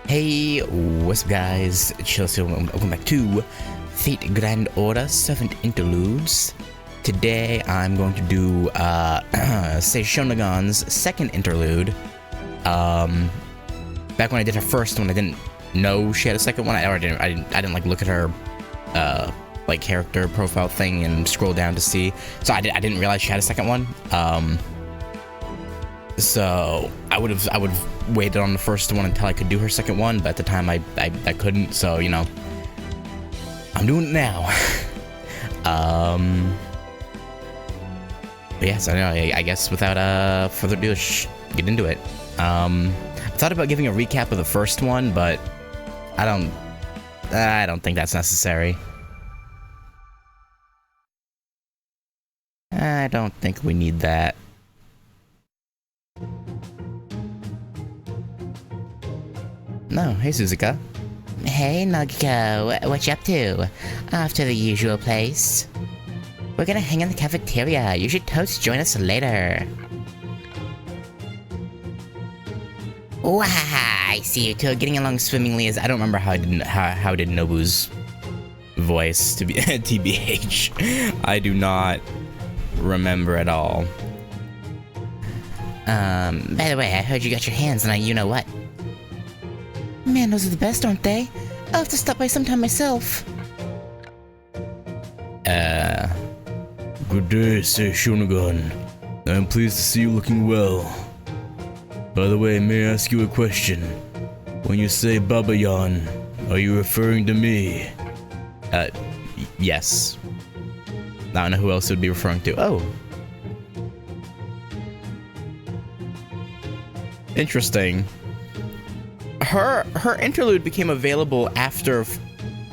Hey, what's up guys, Chelsea, welcome back to Fate Grand Order 7th Interludes. Today I'm going to do, say Shounagon's second interlude. Back when I did her first one, I didn't know she had a second one. I didn't like look at her, like character profile thing and scroll down to see. So I didn't realize she had a second one. So I would have waited on the first one until I could do her second one, but at the time I couldn't, so you know, I'm doing it now. But yes, I know. I guess without further ado, let's get into it. I thought about giving a recap of the first one, but I don't think that's necessary. I don't think we need that. No, hey Suzuka. Hey Nagiko, what you up to? Off to the usual place. We're gonna hang in the cafeteria. You should totes join us later. Wow, I see you two are getting along swimmingly as I don't remember how did Nobu's voice to be TBH. I do not remember at all. By the way, I heard you got your hands on a you-know-what. Man, those are the best, aren't they? I'll have to stop by sometime myself. Good day, say Shounagon. I'm pleased to see you looking well. By the way, may I ask you a question? When you say Babayan, are you referring to me? Yes. I don't know who else it would be referring to. Oh. Interesting. Her interlude became available after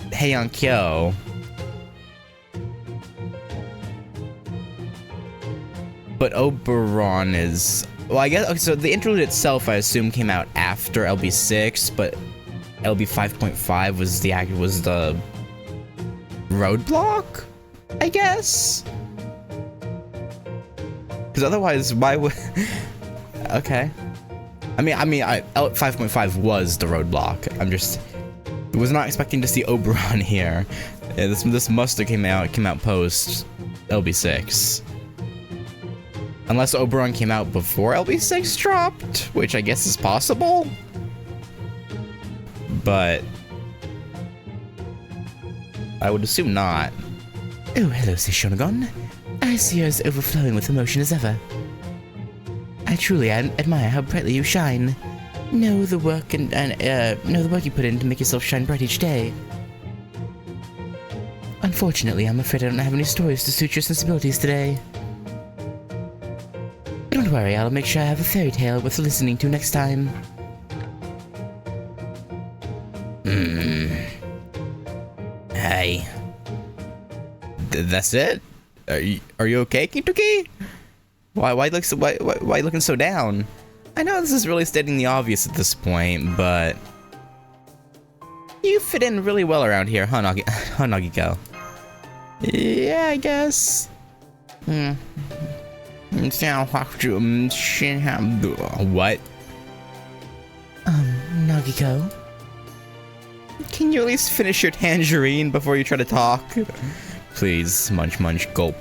Heian Kyo. But Oberon is... Well, I guess... Okay, so the interlude itself, I assume, came out after LB6, but LB 5.5 was the roadblock, I guess? Because otherwise, why would... Okay. I mean, 5.5 was the roadblock. Was not expecting to see Oberon here. Yeah, this must have came out post LB6. Unless Oberon came out before LB6 dropped, which I guess is possible. But I would assume not. Oh, hello, Sir Shounagon. I see you're as overflowing with emotion as ever. I truly admire how brightly you shine. Know the work you put in to make yourself shine bright each day. Unfortunately, I'm afraid I don't have any stories to suit your sensibilities today. Don't worry, I'll make sure I have a fairy tale worth listening to next time. Hey. That's it? Are you okay, Kintoki? Why you looking so down? I know this is really stating the obvious at this point, but you fit in really well around here, huh, Nagiko? Yeah, I guess. What? Nagiko? Can you at least finish your tangerine before you try to talk? Please, munch munch, gulp.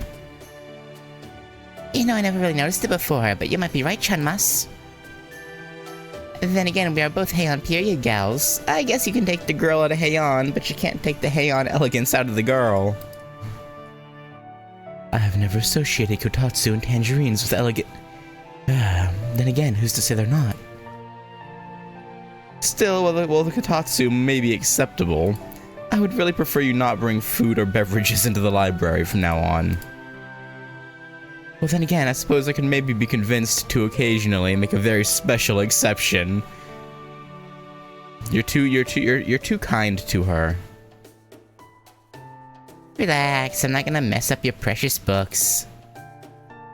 You know, I never really noticed it before, but you might be right, Chunmas. Then again, we are both Heian period gals. I guess you can take the girl out of Heian, but you can't take the Heian Elegance out of the girl. I have never associated kotatsu and tangerines with elegant... then again, who's to say they're not? Still, while the kotatsu may be acceptable, I would really prefer you not bring food or beverages into the library from now on. Well, then again, I suppose I could maybe be convinced to occasionally make a very special exception. You're too kind to her. Relax, I'm not gonna mess up your precious books.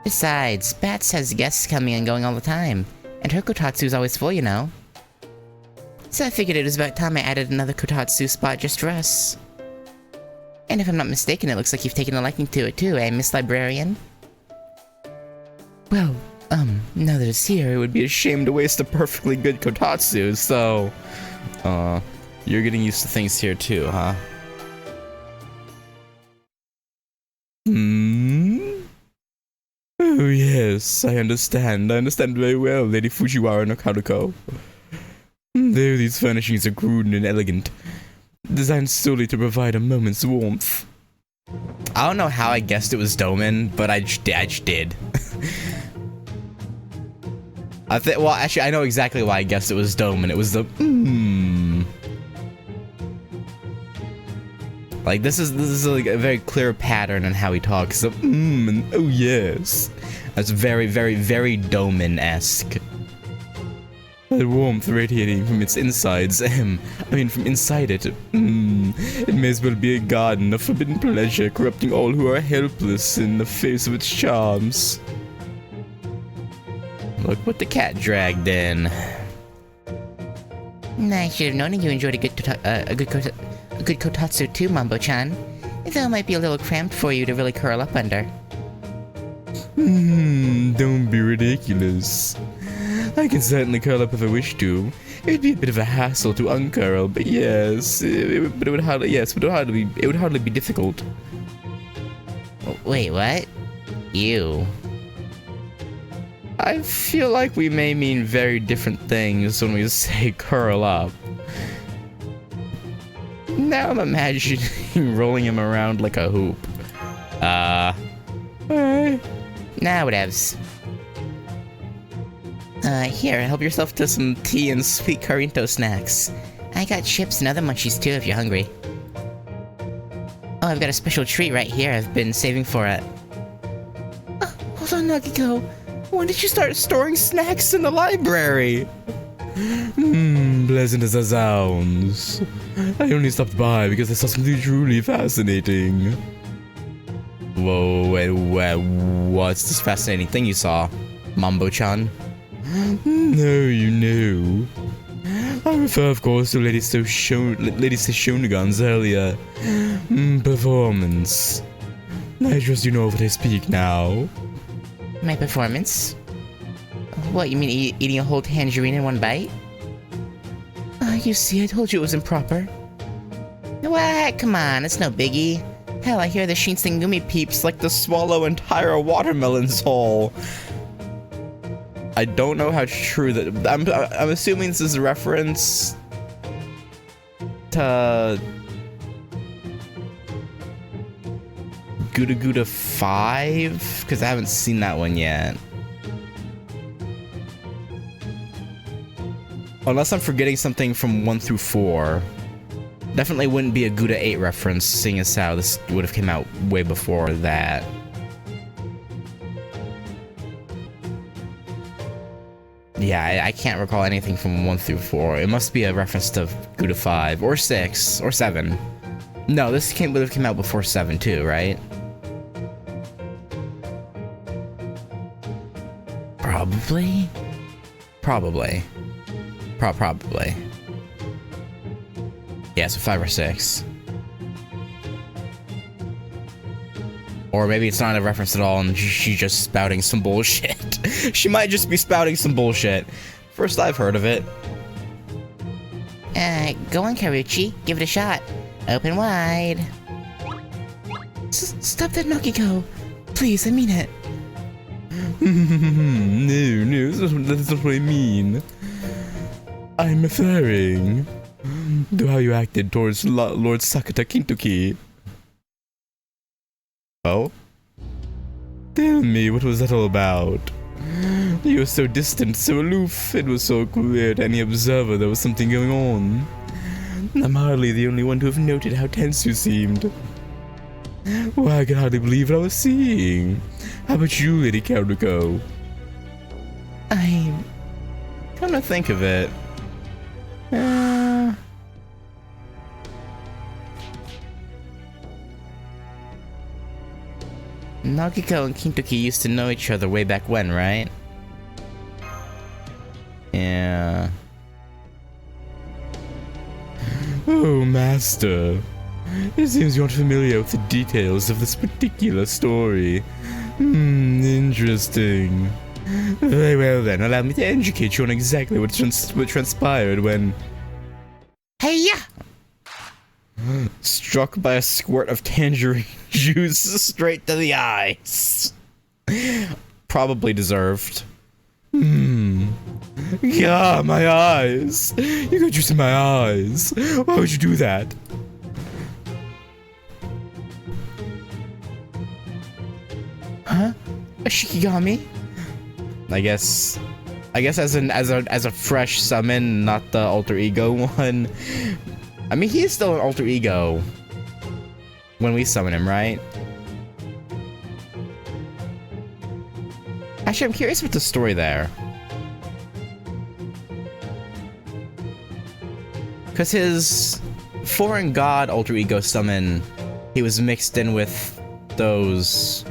Besides, Bats has guests coming and going all the time, and her kotatsu's always full, you know. So I figured it was about time I added another kotatsu spot just for us. And if I'm not mistaken, it looks like you've taken a liking to it too, eh, Miss Librarian? Well, Now that it's here, It would be a shame to waste a perfectly good kotatsu, so... you're getting used to things here too, huh? Oh yes, I understand. I understand very well, Lady Fujiwara no Karuko. Though these furnishings are crude and elegant, designed solely to provide a moment's warmth. I don't know how I guessed it was Domen, but I just did. Well, actually, I know exactly why I guessed it was Domen. It was the Like this is like a very clear pattern in how he talks. The and oh yes, that's very, very, very Domen-esque. That warmth radiating from its insides, from inside it. It may as well be a garden of forbidden pleasure, corrupting all who are helpless in the face of its charms. Look what the cat dragged in. I should have known you enjoyed a good kotatsu too, Mambo-chan. Though it might be a little cramped for you to really curl up under. Don't be ridiculous. I can certainly curl up if I wish to. It'd be a bit of a hassle to uncurl, but yes, it would hardly be difficult. Wait, what? You? I feel like we may mean very different things when we say curl up. Now I'm imagining rolling him around like a hoop. Nah, whatevs. Here, help yourself to some tea and sweet Corinto snacks. I got chips and other munchies too if you're hungry. Oh, I've got a special treat right here I've been saving for it. Hold on, Nagiko. When did you start storing snacks in the library? Pleasant as that sounds. I only stopped by because I saw something truly fascinating. Whoa, what's this fascinating thing you saw, Mambo-chan? No, you know. I refer, of course, to Lady Shounagon's earlier performance. I trust you know of what I speak now. My performance? What, you mean eating a whole tangerine in one bite? You see, I told you it was improper. What? Come on, it's no biggie. Hell, I hear the Shinsengumi peeps Like to swallow entire watermelons whole. I don't know how true that. I'm assuming this is a reference to Gouda 5, because I haven't seen that one yet. Unless I'm forgetting something from 1 through 4. Definitely wouldn't be a Gouda 8 reference, seeing as how this would have come out way before that. Yeah, I can't recall anything from 1 through 4. It must be a reference to Gouda 5, or 6, or 7. No, this would have come out before 7 too, right? Probably? Probably. Probably. Yeah, so 5 or 6. Or maybe it's not a reference at all and she's just spouting some bullshit. She might just be spouting some bullshit. First I've heard of it. Go on, Karuchi. Give it a shot. Open wide. Stop that, Nagiko. Please, I mean it. No, that's not what I mean. I'm referring to how you acted towards Lord Sakata Kintoki. Oh? Tell me, what was that all about? You were so distant, so aloof. It was so clear to any observer there was something going on. I'm hardly the only one to have noted how tense you seemed. Why, I could hardly believe what I was seeing. How about you, Lady Karuko? Come to think of it. Nagiko and Kintoki used to know each other way back when, right? Yeah. Oh, Master. It seems you aren't familiar with the details of this particular story. Interesting. Very well then, allow me to educate you on exactly what transpired when... Hey-ya! Struck by a squirt of tangerine juice straight to the eyes. Probably deserved. Yeah, my eyes. You got juice in my eyes. Why would you do that? Huh? A Shikigami? I guess as a fresh summon, not the alter ego one. I mean, he is still an alter ego when we summon him, right? Actually, I'm curious about the story there. Because his foreign god alter ego summon, he was mixed in with those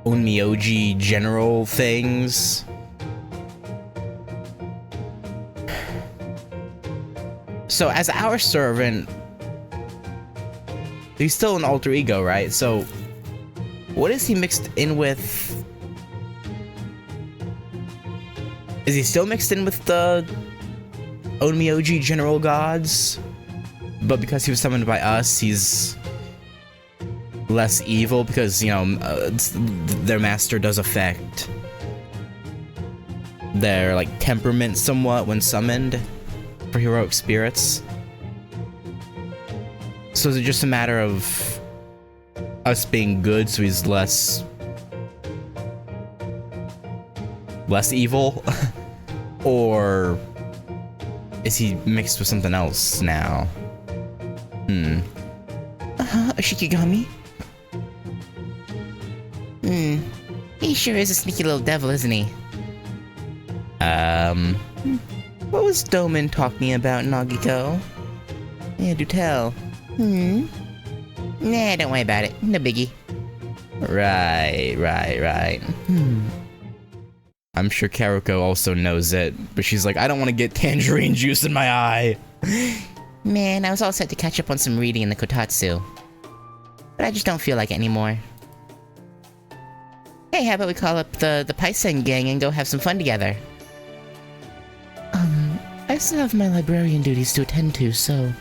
Onmyoji general things. So as our servant, he's still an alter ego, right? So what is he mixed in with? Is he still mixed in with the Onmyoji general gods? But because he was summoned by us, he's less evil because, you know, their master does affect their, like, temperament somewhat when summoned for heroic spirits. So is it just a matter of us being good so he's less evil? Or is he mixed with something else now? A Shikigami? He sure is a sneaky little devil, isn't he? What was Doman talking about, Nagiko? Yeah, do tell. Nah, don't worry about it. No biggie. Right. I'm sure Karuko also knows it, but she's like, I don't want to get tangerine juice in my eye. Man, I was all set to catch up on some reading in the Kotatsu. But I just don't feel like it anymore. Hey, how about we call up the Paisen gang and go have some fun together? I still have my librarian duties to attend to, so...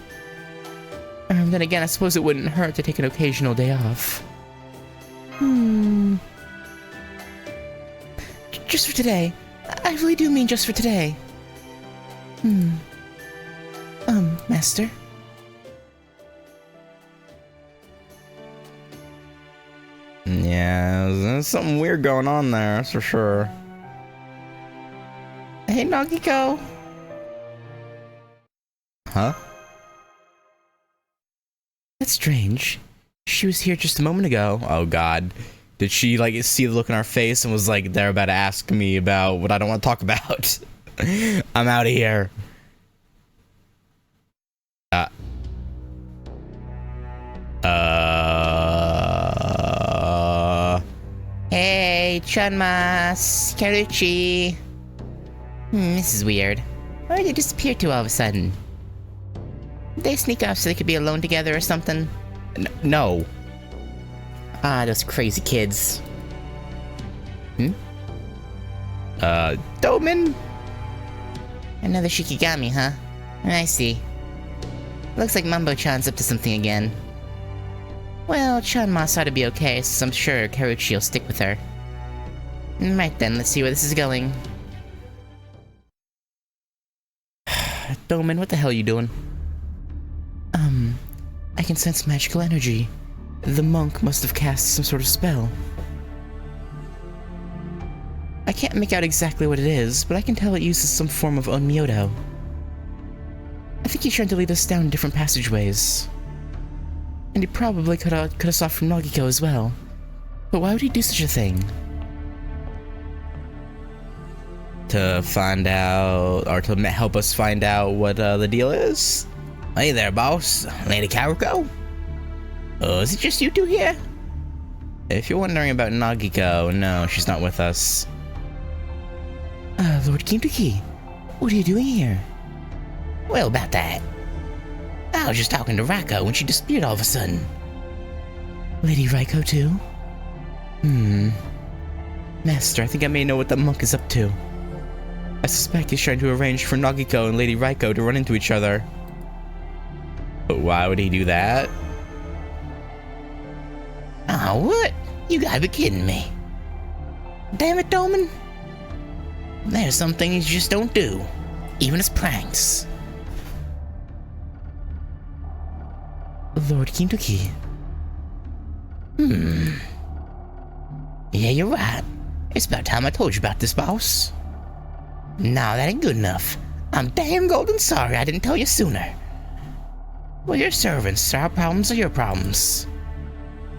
then again, I suppose it wouldn't hurt to take an occasional day off. Just for today. I really do mean just for today. Master? Yeah, there's something weird going on there, that's for sure. Hey, Nagiko. Huh? That's strange. She was here just a moment ago. Oh god. Did she, like, see the look in our face and was like, they're about to ask me about what I don't want to talk about? I'm out of here. Hey, Chunmas, Karuchi. This is weird. Why did they disappear to all of a sudden? Did they sneak off so they could be alone together or something? No. Ah, those crazy kids. Doman? Another Shikigami, huh? I see. Looks like Mumbo-chan's up to something again. Well, Chunmas ought to be okay, so I'm sure Karuchi will stick with her. Right then, let's see where this is going. Doman, what the hell are you doing? I can sense magical energy. The monk must have cast some sort of spell. I can't make out exactly what it is, but I can tell it uses some form of Onmyoto. I think he's trying to lead us down different passageways. And he probably cut us off from Nagiko as well. But why would he do such a thing? To find out, or to help us find out what the deal is? Hey there, boss. Lady Karuko? Is it just you two here? If you're wondering about Nagiko, no, she's not with us. Lord Kimtaki, what are you doing here? Well, about that. I was just talking to Raiko when she disappeared all of a sudden. Lady Raiko too? Master, I think I may know what that monk is up to. I suspect he's trying to arrange for Nagiko and Lady Raiko to run into each other. But why would he do that? Oh, what? You gotta be kidding me. Damn it, Doman. There's some things you just don't do, even as pranks. Lord Kintoki. Yeah, you're right. It's about time I told you about this, boss. No, that ain't good enough. I'm damn golden sorry I didn't tell you sooner. Well, your servants, our problems are your problems.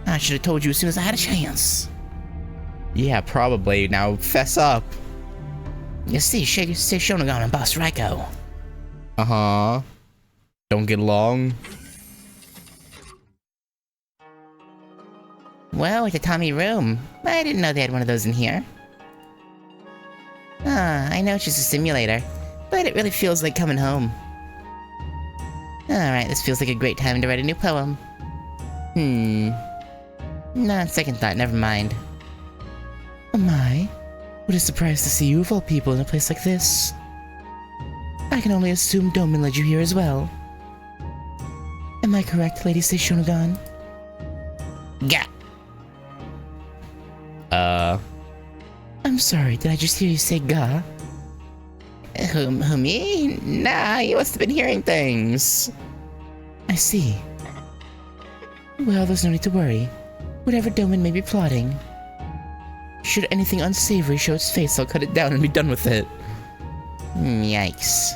I should have told you as soon as I had a chance. Yeah, probably. Now, fess up. You see, Shounagon and Boss Raiko. Uh-huh. Don't get along? Well, it's a Tommy room. I didn't know they had one of those in here. I know it's just a simulator, but it really feels like coming home. Alright, this feels like a great time to write a new poem. No, second thought, never mind. Oh my. What a surprise to see you of all people in a place like this. I can only assume Doman led you here as well. Am I correct, Lady Shounagon? Gah! I'm sorry, did I just hear you say ga? Who me? Nah, you must have been hearing things. I see. Well, there's no need to worry. Whatever Doman may be plotting. Should anything unsavory show its face, I'll cut it down and be done with it. Yikes.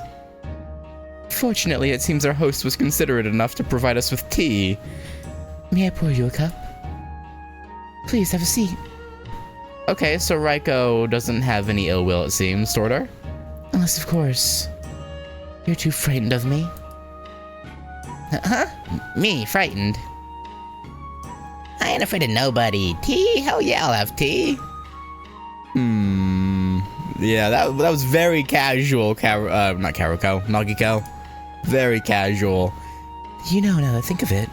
Fortunately, it seems our host was considerate enough to provide us with tea. May I pour you a cup? Please have a seat. Okay, so Raiko doesn't have any ill will, it seems, sorta. Unless, of course, you're too frightened of me. Huh? Me, frightened? I ain't afraid of nobody. Tea? Hell yeah, I'll have tea. Yeah, that was very casual, not Karuko, Nagiko. Very casual. You know, now that I think of it,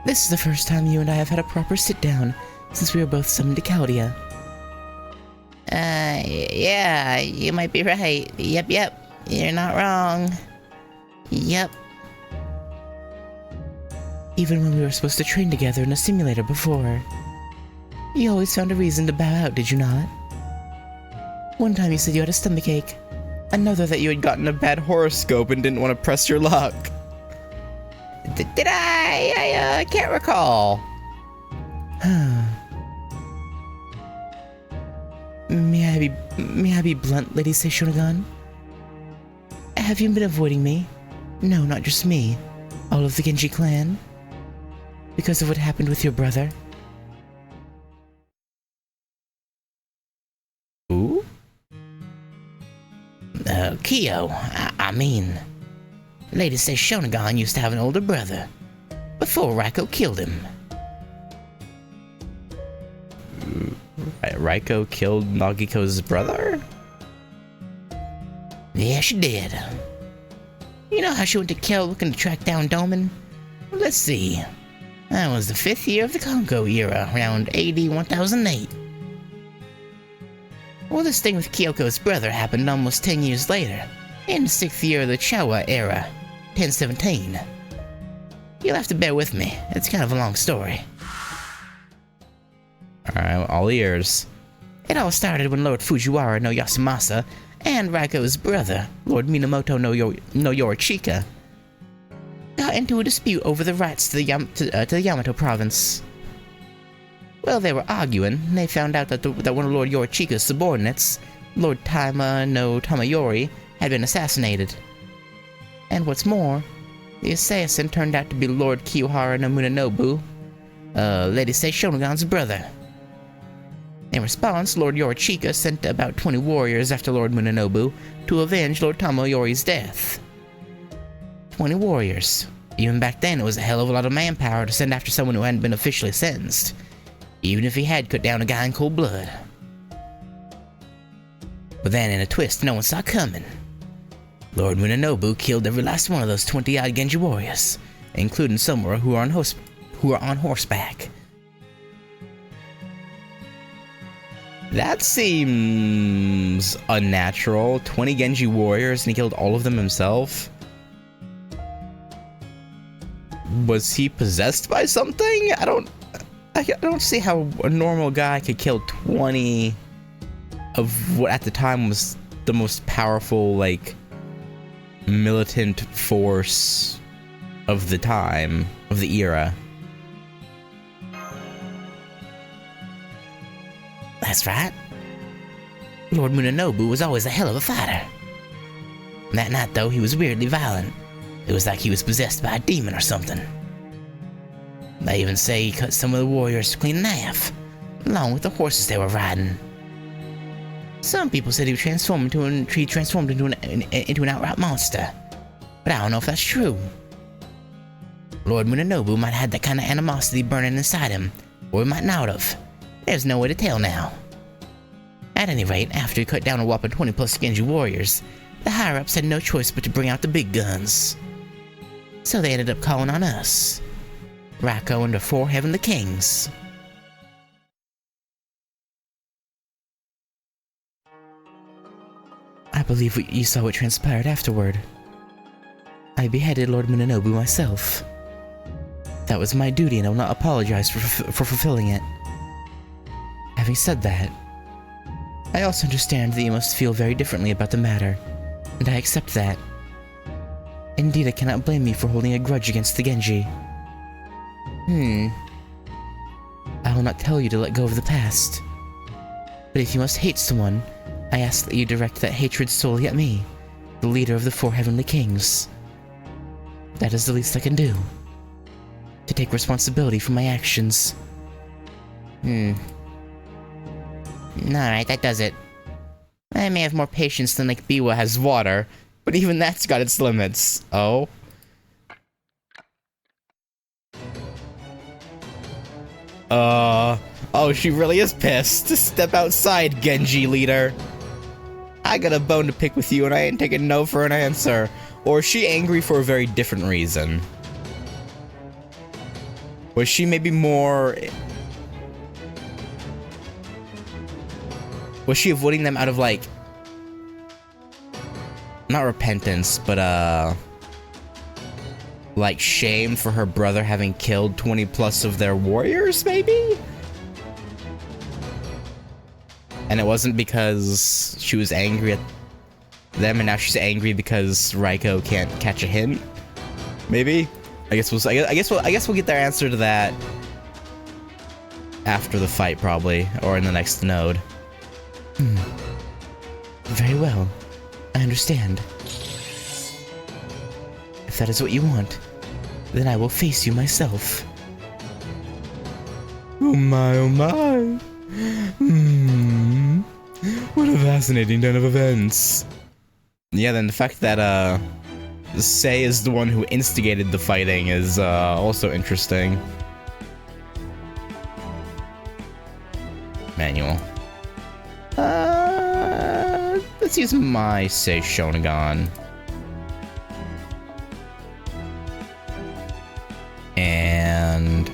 this is the first time you and I have had a proper sit-down since we were both summoned to Chaldea. Yeah, you might be right. Yep, you're not wrong. Yep. Even when we were supposed to train together in a simulator before, you always found a reason to bow out, did you not? One time you said you had a stomachache. Another that you had gotten a bad horoscope and didn't want to press your luck. Did I? I can't recall. May I be blunt, Lady Shounagon? Have you been avoiding me? No, not just me. All of the Genji clan? Because of what happened with your brother? Who? Kyo, I mean. Lady says Shounagon used to have an older brother, before Raiko killed him. Raiko killed Nagiko's brother? Yeah, she did. You know how she went to Kel looking to track down Doman? Let's see. That was the 5th year of the Kongo era, around AD 1008. Well, this thing with Kyoko's brother happened almost 10 years later, in the 6th year of the Showa era, 1017. You'll have to bear with me, it's kind of a long story. Alright, all ears. It all started when Lord Fujiwara no Yasumasa and Raiko's brother, Lord Minamoto no Yorichika, got into a dispute over the rights to the Yamato province. Well, they were arguing, and they found out that one of Lord Yorichika's subordinates, Lord Taima no Tamayori, had been assassinated. And what's more, the assassin turned out to be Lord Kiyohara no Munenobu, Lady Shounagon's brother. In response, Lord Yorichika sent about 20 warriors after Lord Munenobu to avenge Lord Tamayori's death. 20 warriors. Even back then, it was a hell of a lot of manpower to send after someone who hadn't been officially sentenced, even if he had cut down a guy in cold blood. But then, in a twist no one saw coming, Lord Munenobu killed every last one of those 20-odd Genji warriors, including some who are on horseback. That seems unnatural. 20 Genji warriors and he killed all of them himself? Was he possessed by something? I don't see how a normal guy could kill 20 of what at the time was the most powerful, like, militant force of the time, of the era. That's right. Lord Munanobu was always a hell of a fighter. That night, though, he was weirdly violent. It was like he was possessed by a demon or something. They even say he cut some of the warriors clean in half, along with the horses they were riding. Some people said he transformed into an outright monster, but I don't know if that's true. Lord Munanobu might have had that kind of animosity burning inside him, or he might not have. There's no way to tell now. At any rate, after he cut down a whopping 20 plus Genji warriors, the higher-ups had no choice but to bring out the big guns. So they ended up calling on us. Raiko and the 4 Heavenly Kings. I believe you saw what transpired afterward. I beheaded Lord Munanobu myself. That was my duty and I will not apologize for fulfilling it. Having said that, I also understand that you must feel very differently about the matter, and I accept that. Indeed, I cannot blame you for holding a grudge against the Genji. I will not tell you to let go of the past. But if you must hate someone, I ask that you direct that hatred solely at me, the leader of the 4 Heavenly Kings. That is the least I can do. To take responsibility for my actions. Alright, that does it. I may have more patience than like Biwa has water, but even that's got its limits. Oh. Oh, she really is pissed. Step outside, Genji leader. I got a bone to pick with you and I ain't taking no for an answer. Or is she angry for a very different reason? Was she maybe more... Was she avoiding them out of, like... Not repentance, but, like, shame for her brother having killed 20 plus of their warriors, maybe? And it wasn't because she was angry at them, and now she's angry because Raiko can't catch a hint? Maybe? I guess we'll get their answer to that after the fight, probably, or in the next node. Very well. I understand. If that is what you want, then I will face you myself. Oh my, oh my. What a fascinating turn of events. Yeah, then the fact that, Sei is the one who instigated the fighting is, also interesting. Manual. Let's use my Sei Shounagon. And...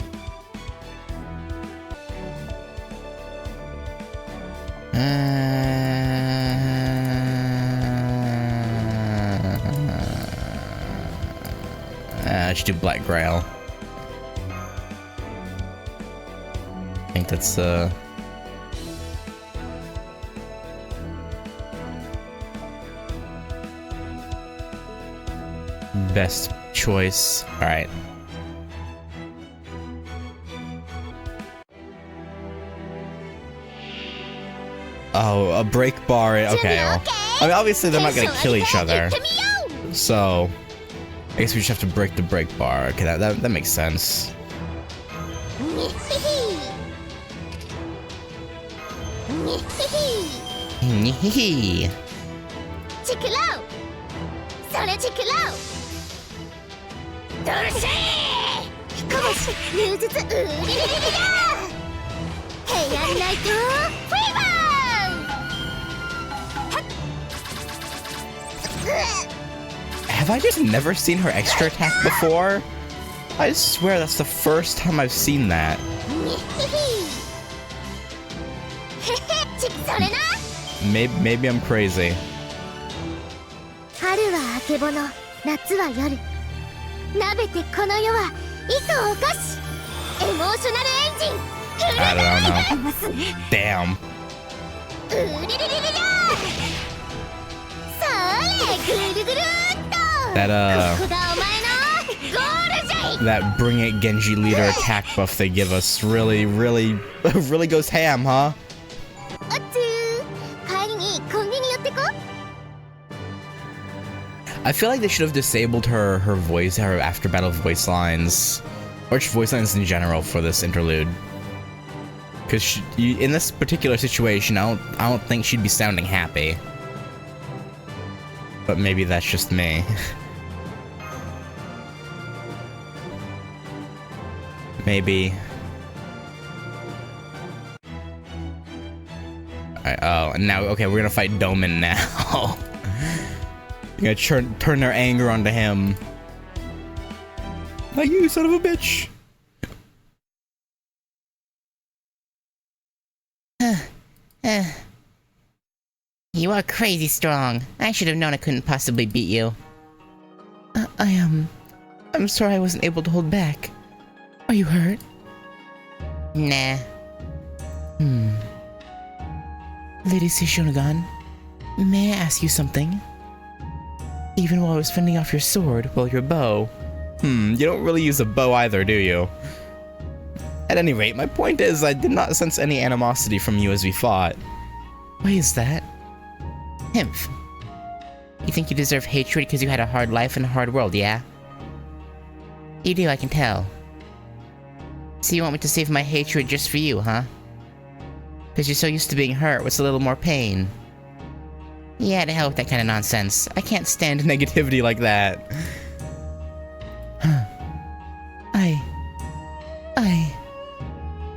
I should do Black Grail. I think that's, best choice. Alright. Oh, a break bar. Okay, well, I mean, obviously they're not gonna kill each other. So, I guess we just have to break the break bar. Okay, that makes sense. Have I just never seen her extra attack before? I swear that's the first time I've seen that. Maybe I'm crazy. 春はあけぼの、夏は夜。鍋てこの世は糸お菓子。エモーショナルエンジン。 I don't know. ますね。 Damn. うりりりりりゃ。それぐるぐるっと。 That ここがお前のゴールじゃい。 that Bring It Genji leader attack buff they give us really goes ham, huh? おつ帰りにコンビニ寄ってこ。 I feel like they should have disabled her after battle voice lines, or just voice lines in general for this interlude. Because in this particular situation, I don't think she'd be sounding happy. But maybe that's just me. Maybe. Oh, now okay, we're gonna fight Doman now. You're gonna turn their anger onto him. Like, you son of a bitch. You are crazy strong. I should have known I couldn't possibly beat you. I'm sorry I wasn't able to hold back. Are you hurt? Nah. Lady Shounagon, may I ask you something? Even while I was fending off your sword, well, your bow. You don't really use a bow either, do you? At any rate, my point is I did not sense any animosity from you as we fought. Why is that? Himph. You think you deserve hatred because you had a hard life in a hard world, yeah? You do, I can tell. So you want me to save my hatred just for you, huh? Because you're so used to being hurt with a little more pain. Yeah, to hell with that kind of nonsense. I can't stand Negativity like that.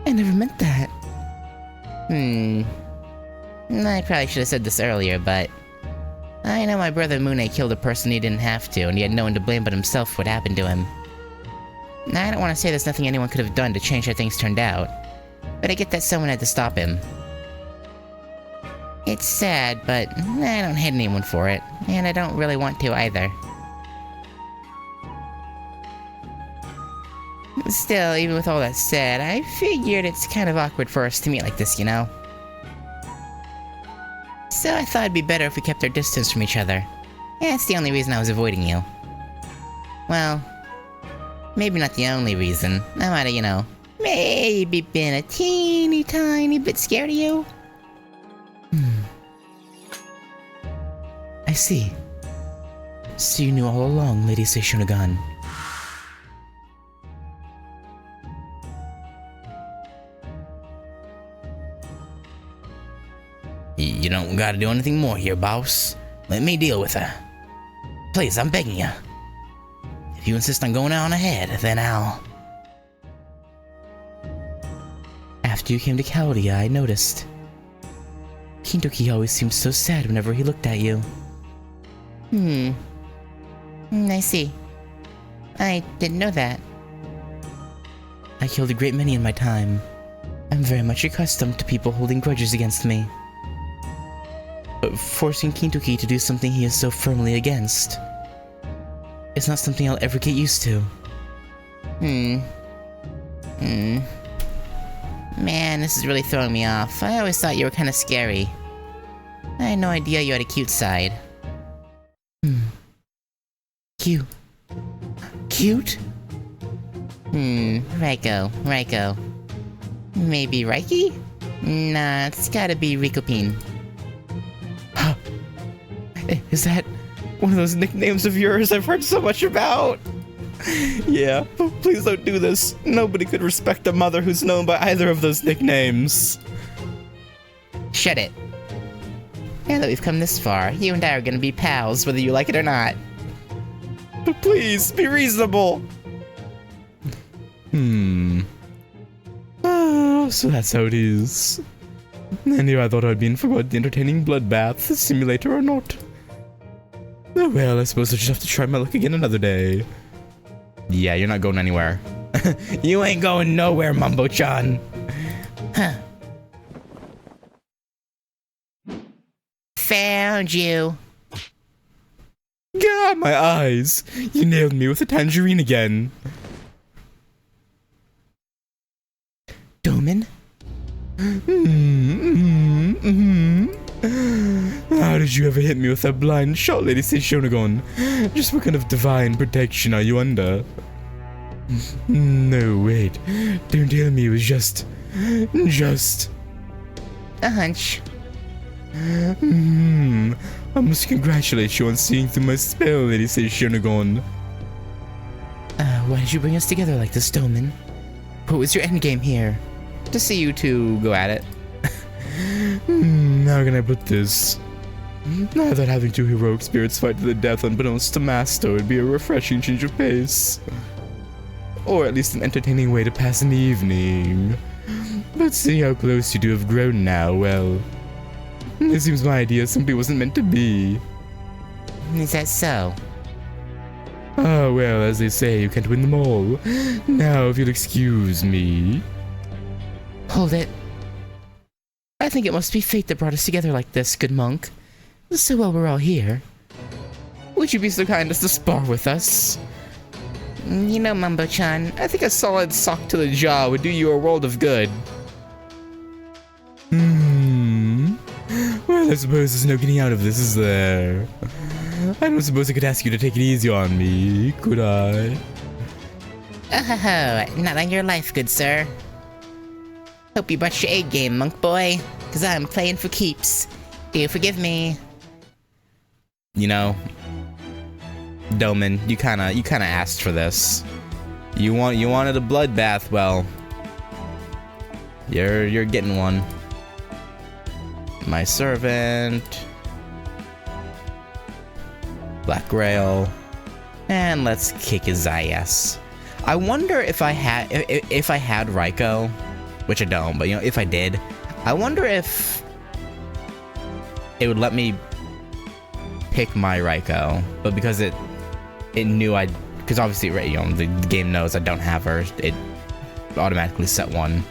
I never meant that. I probably should have said this earlier, but I know my brother Mune killed a person he didn't have to, and he had no one to blame but himself for what happened to him. Now, I don't want to say there's nothing anyone could have done to change how things turned out, but I get that someone had to stop him. It's sad, but I don't hate anyone for it, and I don't really want to either. Still, even with all that said, I figured it's kind of awkward for us to meet like this, you know? So I thought it'd be better if we kept our distance from each other. Yeah, that's the only reason I was avoiding you. Well, maybe not the only reason. I might have, you know, maybe been a teeny tiny bit scared of you. I see. So you knew all along, Lady Shounagon. You don't gotta do anything more here, boss. Let me deal with her. Please, I'm begging you. If you insist on going on ahead, then I'll... After you came to Chaldia, I noticed. Kintoki always seemed so sad whenever he looked at you. I see. I didn't know that. I killed a great many in my time. I'm very much accustomed to people holding grudges against me. But forcing Kintoki to do something he is so firmly against is not something I'll ever get used to. Man, this is really throwing me off. I always thought you were kind of scary. I had no idea you had a cute side. Cute. Cute? Raiko. Maybe Reiki? Nah, it's gotta be Rikopin. Is that one of those nicknames of yours I've heard so much about? Yeah, please don't do this. Nobody could respect a mother who's known by either of those nicknames. Shut it. Now that we've come this far, you and I are gonna be pals, whether you like it or not. But please, be reasonable. So that's how it is. And here I thought I'd be in for quite the entertaining bloodbath, simulator or not. Oh well, I suppose I'll just have to try my luck again another day. Yeah, you're not going anywhere. You ain't going nowhere, Mumbo-chan. Huh. Found you. God, my eyes! You nailed me with a tangerine again. Doman? How did you ever hit me with that blind shot, Lady Shounagon? Just what kind of divine protection are you under? No, wait. Don't tell me it was just... A hunch. I must congratulate you on seeing through my spell, Lady Shounagon. Why did you bring us together like this, Doman? What was your endgame here? To see you two go at it. How can I put this? I thought having two heroic spirits fight to the death unbeknownst to Master would be a refreshing change of pace. Or at least an entertaining way to pass an evening. But seeing how close you two have grown now, well... It seems my idea simply wasn't meant to be. Is that so? Ah, well, as they say, you can't win them all. Now, if you'll excuse me... Hold it. I think it must be fate that brought us together like this, good monk. So while we're all here, would you be so kind as to spar with us? You know, Mumbo-chan, I think a solid sock to the jaw would do you a world of good. Well, I suppose there's no getting out of this, is there? I don't suppose I could ask you to take it easy on me, could I? Oh, not on your life, good sir. Hope you brought your A game, monk boy, because I'm playing for keeps. Do you forgive me? You know, Doman, you kinda asked for this. You wanted a bloodbath, well, you're getting one. My servant, Black Grail, and let's kick his ass. I wonder if I had Raiko, which I don't, but you know, if I did, I wonder if it would let me pick my Raiko, but because it knew because obviously, you know, the game knows I don't have her, it automatically set one.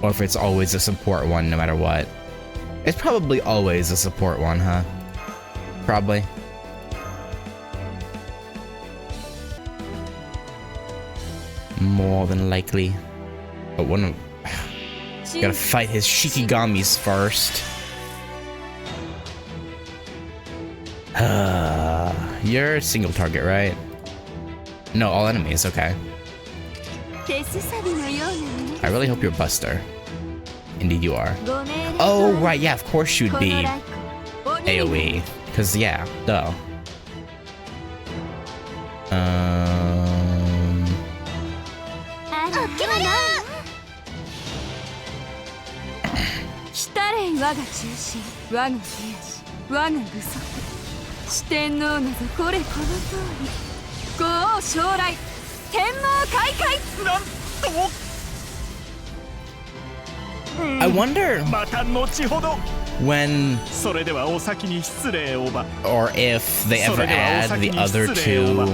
Or if it's always a support one, no matter what. It's probably always a support one, huh? Probably. More than likely. But gotta fight his Shikigamis first. You're a single target, right? No, all enemies, okay. I really hope you're Buster. Indeed you are. Oh, right, yeah, of course you'd be AoE. Because, yeah, duh. I wonder when or if they ever add the other two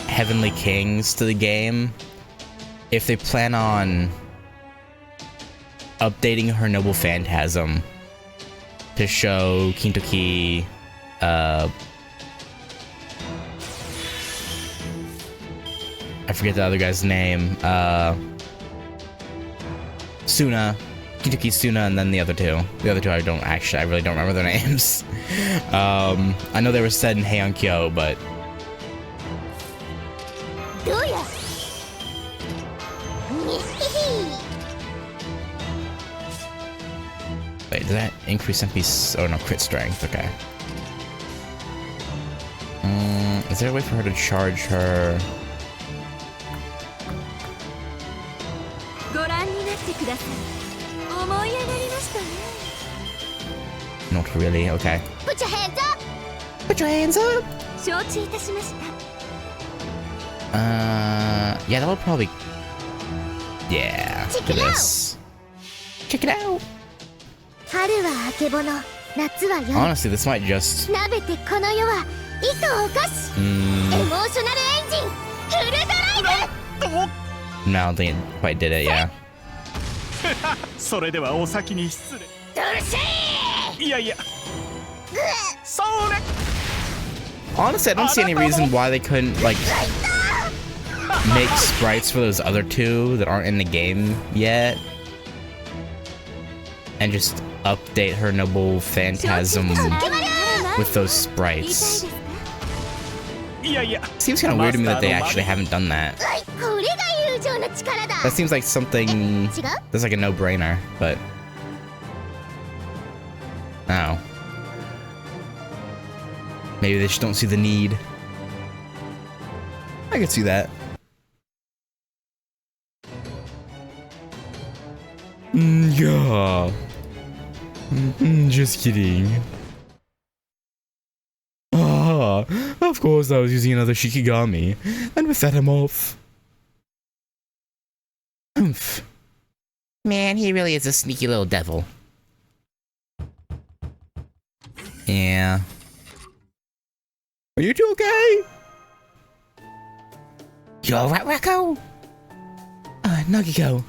Heavenly Kings to the game, if they plan on updating her Noble Phantasm to show Kintoki, I forget the other guy's name, Suna, Kintoki Suna, and then the other two. The other two I really don't remember their names. I know they were said in Heian-kyo, but... Wait, did that increase MP... Oh no, crit strength, okay. Is there a way for her to charge her... Not really, okay. Put your hands up! Put your hands up! Yeah, that would probably... Yeah, check do it this. Check it out! Honestly, this might just... Now No, I don't think it quite did it, yeah. Honestly, I don't see any reason why they couldn't, like, make sprites for those other two that aren't in the game yet. And just update her noble phantasm with those sprites. Seems kind of weird to me that they actually haven't done that. That seems like something that's like a no-brainer, but... Oh. Maybe they just don't see the need. I could see that. Yeah. Just kidding. Ah, of course I was using another Shikigami, and with that I'm off. Humph. Man, he really is a sneaky little devil. Yeah. Are you two okay? You alright, Rako? Nagiko.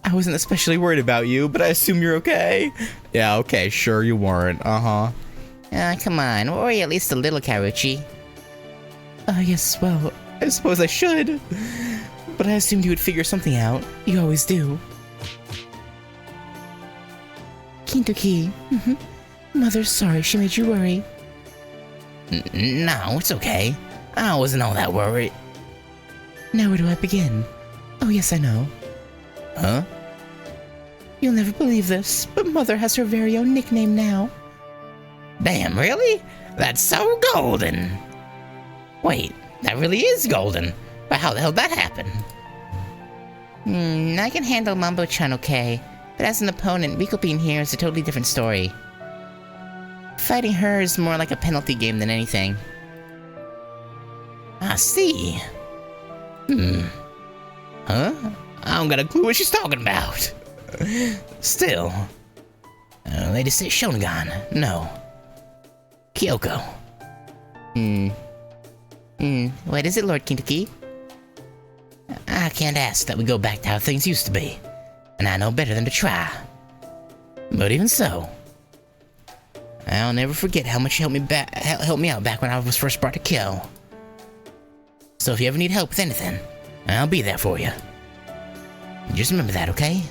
I wasn't especially worried about you, but I assume you're okay? Yeah, okay, sure you weren't, uh-huh. Come on, worry at least a little, Karuchi. Yes, well, I suppose I should. But I assumed you would figure something out. You always do. Kintoki. Mother's sorry she made you worry. No, it's okay. I wasn't all that worried. Now where do I begin? Oh yes, I know. Huh? You'll never believe this, but Mother has her very own nickname now. Damn, really? That's so golden. Wait, that really is golden. But how the hell did that happen? I can handle Mambo-chan okay, but as an opponent, Riko being here is a totally different story. Fighting her is more like a penalty game than anything. I see. Huh? I don't got a clue what she's talking about. Still. Lady say Shounagon. No. Kyoko. What is it, Lord Kintoki? I can't ask that we go back to how things used to be. And I know better than to try. But even so, I'll never forget how much you helped me out back when I was first brought to Kyo. So if you ever need help with anything, I'll be there for you. Just remember that, okay?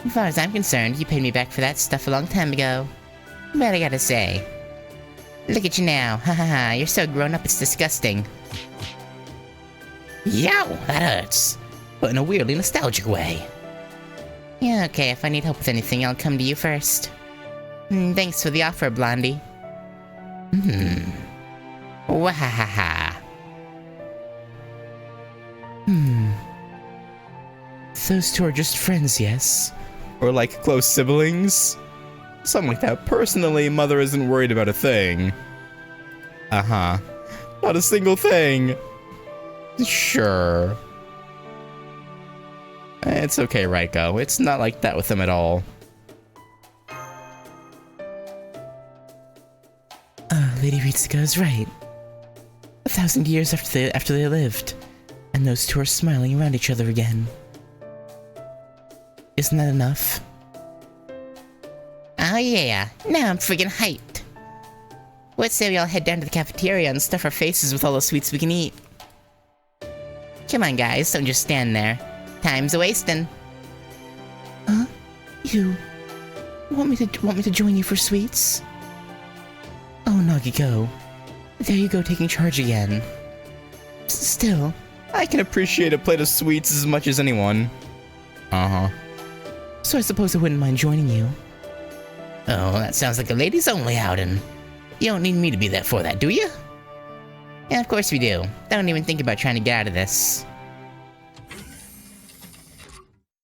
As far as I'm concerned, you paid me back for that stuff a long time ago. But I gotta say, look at you now. Ha ha ha, you're so grown up it's disgusting. Yow, that hurts. But in a weirdly nostalgic way. Yeah, okay, if I need help with anything, I'll come to you first. Thanks for the offer, Blondie. Wahahaha. Those two are just friends, yes? Or like close siblings? Something like that. Personally, Mother isn't worried about a thing. Uh-huh. Not a single thing. Sure. It's okay, Raiko. It's not like that with them at all. Lady Ritsuka is right. 1,000 years after they lived, and those two are smiling around each other again. Isn't that enough? Oh yeah, now I'm friggin' hyped. What say we all head down to the cafeteria and stuff our faces with all the sweets we can eat? Come on guys, don't just stand there. Time's a-wasting. Huh? You want me to join you for sweets? Oh, Nagiko. There you go, taking charge again. Still, I can appreciate a plate of sweets as much as anyone. Uh-huh. So I suppose I wouldn't mind joining you. Oh, that sounds like a ladies only outing. You don't need me to be there for that, do you? Yeah, of course we do. Don't even think about trying to get out of this.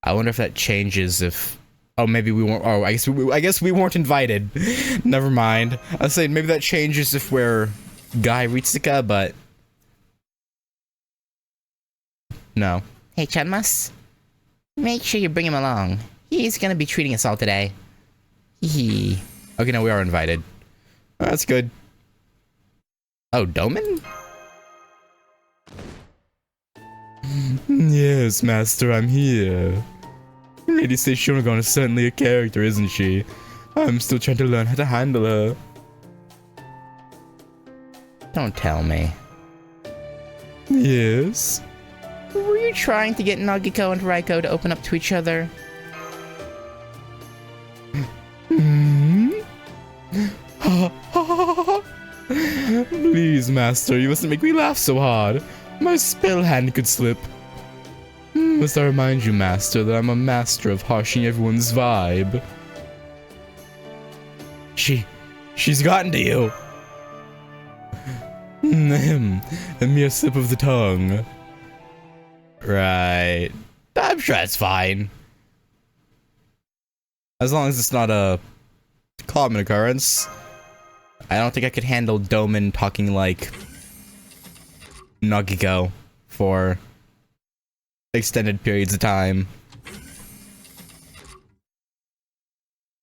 I wonder if that changes if... Oh, maybe we weren't... Oh, I guess we weren't invited. Never mind. I was saying maybe that changes if we're Guy Ritsuka, but... No. Hey, Chunmas. Make sure you bring him along. He's gonna be treating us all today. Okay, no, we are invited. Oh, that's good. Oh, Doman? Yes, Master, I'm here. Lady says Shounagon is certainly a character, isn't she? I'm still trying to learn how to handle her. Don't tell me. Yes? Were you trying to get Nagiko and Raiko to open up to each other? Please, Master, you mustn't make me laugh so hard. My spell hand could slip. Must I remind you, Master, that I'm a master of harshing everyone's vibe. She's gotten to you. A mere slip of the tongue. Right. I'm sure that's fine. As long as it's not a common occurrence. I don't think I could handle Doman talking like Nagiko for extended periods of time.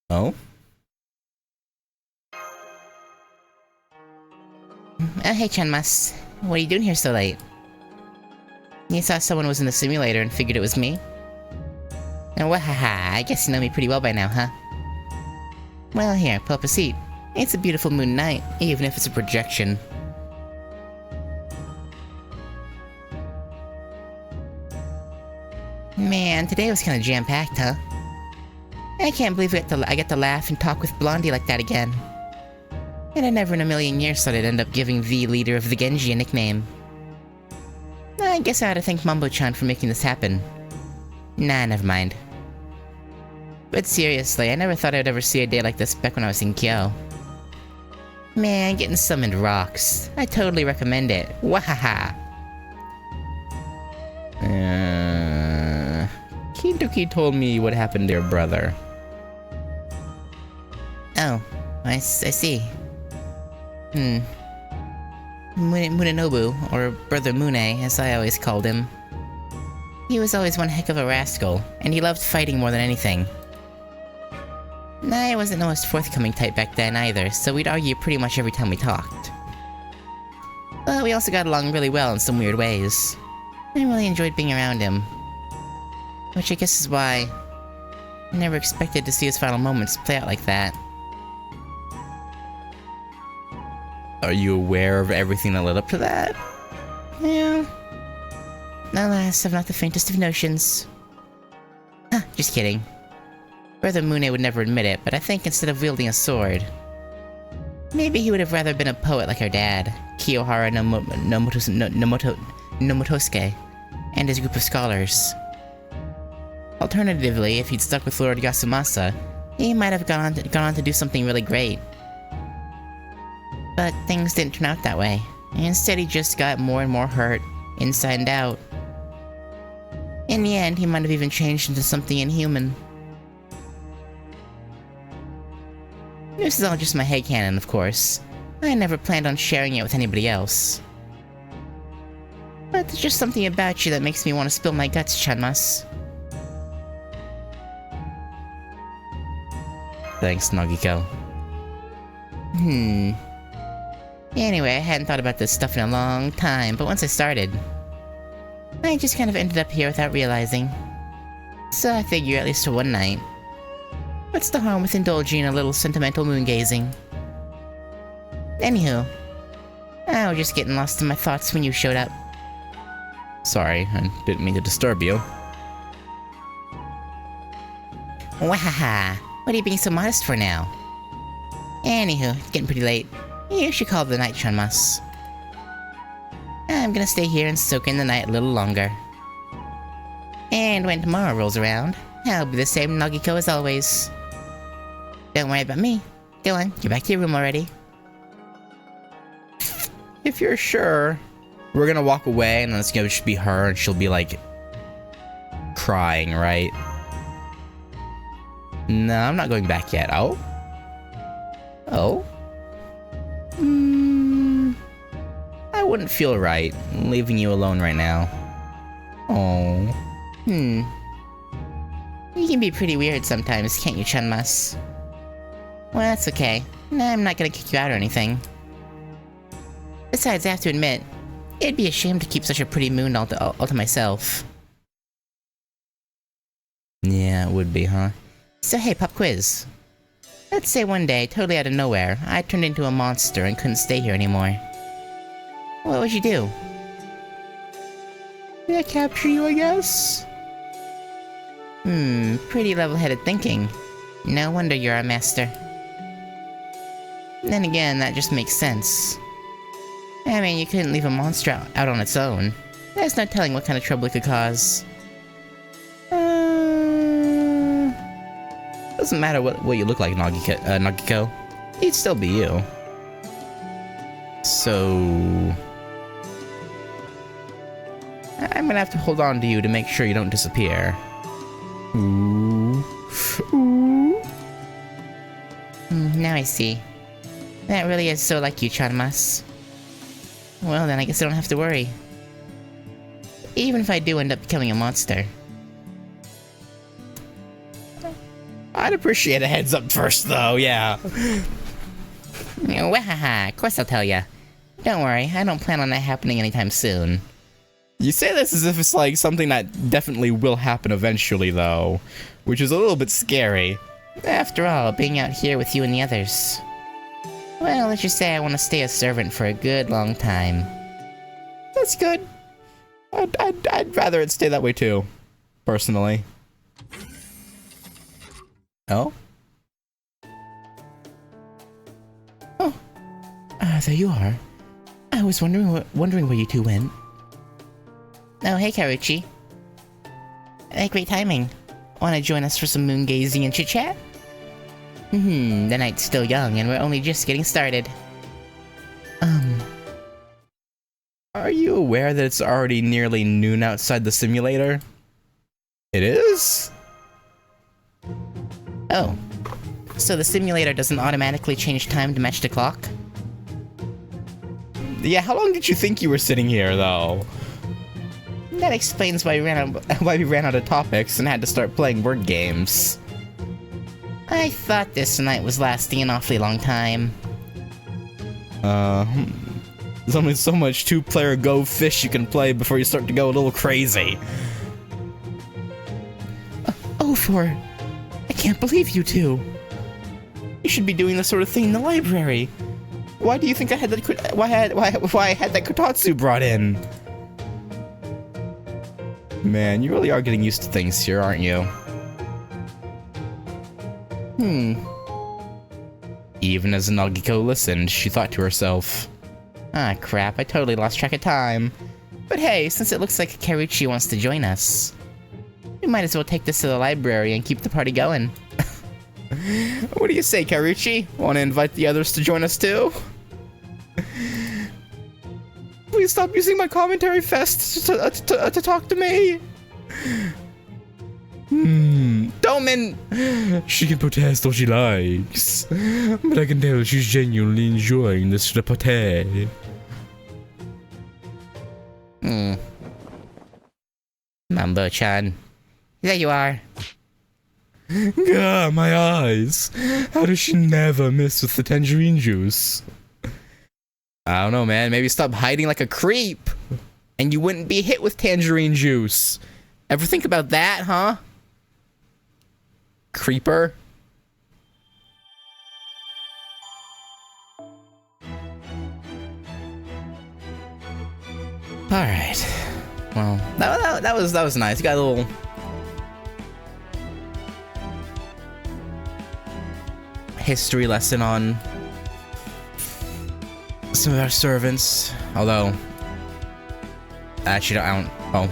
Oh? Oh, hey, Chanmas. What are you doing here so late? You saw someone was in the simulator and figured it was me? Oh, wahaha, I guess you know me pretty well by now, huh? Well, here, pull up a seat. It's a beautiful moon night, even if it's a projection. Man, today was kinda jam-packed, huh? I can't believe I get to laugh and talk with Blondie like that again. And I never in a million years thought I'd end up giving the leader of the Genji a nickname. I guess I ought to thank Mumbo-chan for making this happen. Nah, never mind. But seriously, I never thought I'd ever see a day like this back when I was in Kyo. Man, getting summoned rocks. I totally recommend it. Wahaha! Kintoki told me what happened to your brother. Oh, I see. Munenobu, or Brother Mune, as I always called him. He was always one heck of a rascal, and he loved fighting more than anything. I wasn't the most forthcoming type back then either, so we'd argue pretty much every time we talked. But we also got along really well in some weird ways. I really enjoyed being around him. Which I guess is why I never expected to see his final moments play out like that. Are you aware of everything that led up to that? Yeah. Alas, I've not the faintest of notions. Huh, just kidding. Brother Mune would never admit it, but I think instead of wielding a sword, maybe he would have rather been a poet like our dad, Kiyohara Nomotosuke, and his group of scholars. Alternatively, if he'd stuck with Lord Yasumasa, he might have gone on to do something really great. But things didn't turn out that way. Instead, he just got more and more hurt, inside and out. In the end, he might have even changed into something inhuman. This is all just my headcanon, of course. I never planned on sharing it with anybody else. But there's just something about you that makes me want to spill my guts, Chanmas. Thanks, Nagiko. Anyway, I hadn't thought about this stuff in a long time, but once I started, I just kind of ended up here without realizing. So I figure at least for one night. What's the harm with indulging in a little sentimental moon gazing? Anywho, I was just getting lost in my thoughts when you showed up. Sorry, I didn't mean to disturb you. Wahaha! What are you being so modest for now? Anywho, it's getting pretty late. You should call it the night, Chanmas. I'm gonna stay here and soak in the night a little longer. And when tomorrow rolls around, I'll be the same Nagiko as always. Don't worry about me. Go on, get back to your room already. If you're sure. We're gonna walk away and then it's gonna just be her and she'll be like crying, right? No, I'm not going back yet. Oh? Oh? I wouldn't feel right leaving you alone right now. Oh. You can be pretty weird sometimes, can't you, Chanmas? Well, that's okay. I'm not gonna kick you out or anything. Besides, I have to admit, it'd be a shame to keep such a pretty moon all to myself. Yeah, it would be, huh? So hey, pop quiz. Let's say one day, totally out of nowhere, I turned into a monster and couldn't stay here anymore. What would you do? Yeah, capture you, I guess? Pretty level-headed thinking. No wonder you're our master. Then again, that just makes sense. I mean, you couldn't leave a monster out on its own. There's no telling what kind of trouble it could cause. Doesn't matter what you look like, Nagiko. You'd still be you. So... I'm gonna have to hold on to you to make sure you don't disappear. Ooh. Ooh. Now I see. That really is so like you, Chanmas. Well, then I guess I don't have to worry. Even if I do end up becoming a monster. I'd appreciate a heads up first, though, yeah. Wahaha, of course I'll tell ya. Don't worry, I don't plan on that happening anytime soon. You say this as if it's like something that definitely will happen eventually, though, which is a little bit scary. After all, being out here with you and the others. Well, let's just say I want to stay a servant for a good long time. That's good. I'd rather it stay that way too, personally. Oh? Oh. There you are. I was wondering where you two went. Oh, hey, Karuchi. Great timing. Wanna join us for some moon gazing and chit-chat? The night's still young and we're only just getting started. Are you aware that it's already nearly noon outside the simulator? It is? Oh. So the simulator doesn't automatically change time to match the clock? Yeah, how long did you think you were sitting here, though? That explains why we ran out of topics and had to start playing word games. I thought this night was lasting an awfully long time. There's only so much two-player Go Fish you can play before you start to go a little crazy. I can't believe you two. You should be doing this sort of thing in the library. Why do you think I had that? Why I had that Kotatsu brought in? Man, you really are getting used to things here, aren't you? Even as Nagiko listened, she thought to herself, Ah, crap, I totally lost track of time. But hey, since it looks like Karuchi wants to join us, we might as well take this to the library and keep the party going. What do you say, Karuchi? Want to invite the others to join us too? Please stop using my commentary fest to talk to me. Domin! She can protest all she likes, but I can tell she's genuinely enjoying this repartee. Mambo-chan. There you are. Gah, my eyes. How does she never miss with the tangerine juice? I don't know, man. Maybe stop hiding like a creep, and you wouldn't be hit with tangerine juice. Ever think about that, huh? Creeper? Alright. Well, that was nice. You got a little... history lesson on some of our servants. Although... actually, I don't... oh.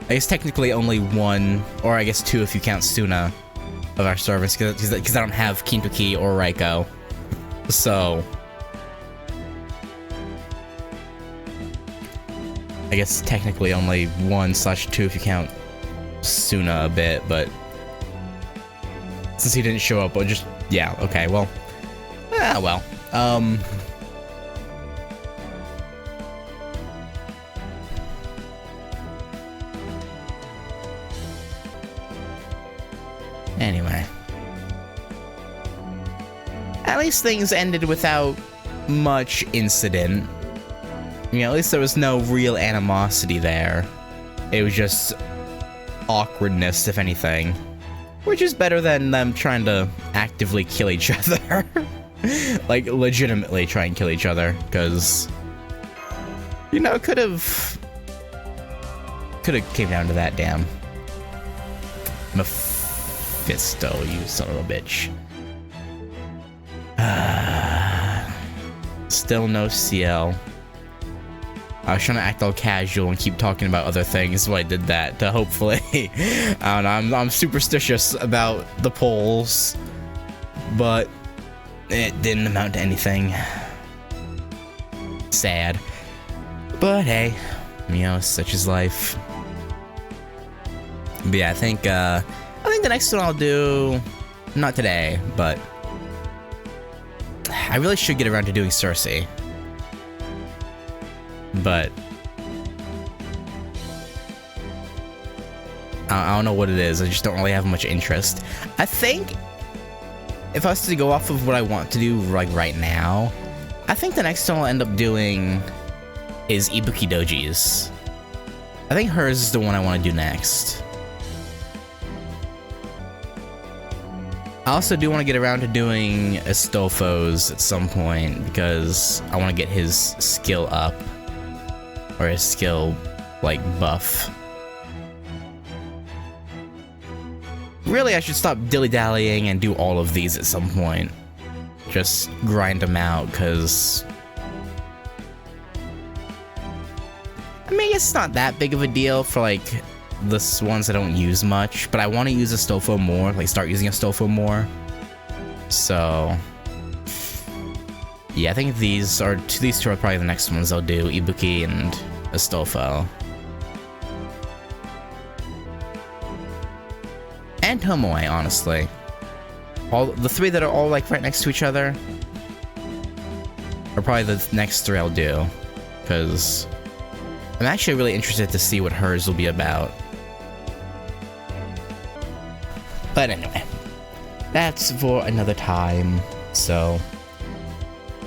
I guess technically only one, or I guess two if you count Suna, of our servants, because I don't have Kintoki or Raiko. So... I guess technically only 1/2 if you count Suna a bit, but... since he didn't show up, well, just... yeah, okay, well... well. Anyway. At least things ended without much incident. You know, at least there was no real animosity there. It was just awkwardness, if anything. Which is better than them trying to actively kill each other. Like, legitimately try and kill each other, because, you know, it could have came down to that, damn. Mephisto, you son of a bitch. Still no CL. I was trying to act all casual and keep talking about other things, so I did that to hopefully. I don't know, I'm superstitious about the polls, but it didn't amount to anything. Sad. But hey, you know, such is life. But yeah, I think the next one I'll do, not today, but I really should get around to doing Cersei. But I don't know what it is. I just don't really have much interest. I think if I was to go off of what I want to do like right now, I think the next one I'll end up doing is Ibuki Doji's. I think hers is the one I want to do next. I also do want to get around to doing Astolfo's at some point because I want to get his skill up. Or his skill, like, buff. Really, I should stop dilly-dallying and do all of these at some point. Just grind them out, because... I mean, it's not that big of a deal for, like, the ones I don't use much, but I want to use Astolfo more, like, start using Astolfo more. So... yeah, I think these two are probably the next ones I'll do, Ibuki and Astolfo. And Tomoe, honestly. All the three that are all like right next to each other are probably the next three I'll do. Because I'm actually really interested to see what hers will be about. But anyway, that's for another time. So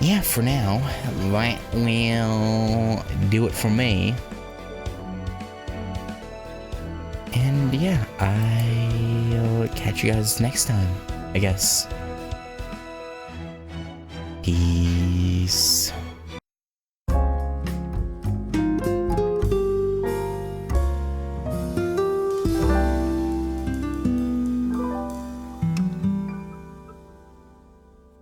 yeah, for now, that will do it for me. And yeah, I'll catch you guys next time, I guess. Peace.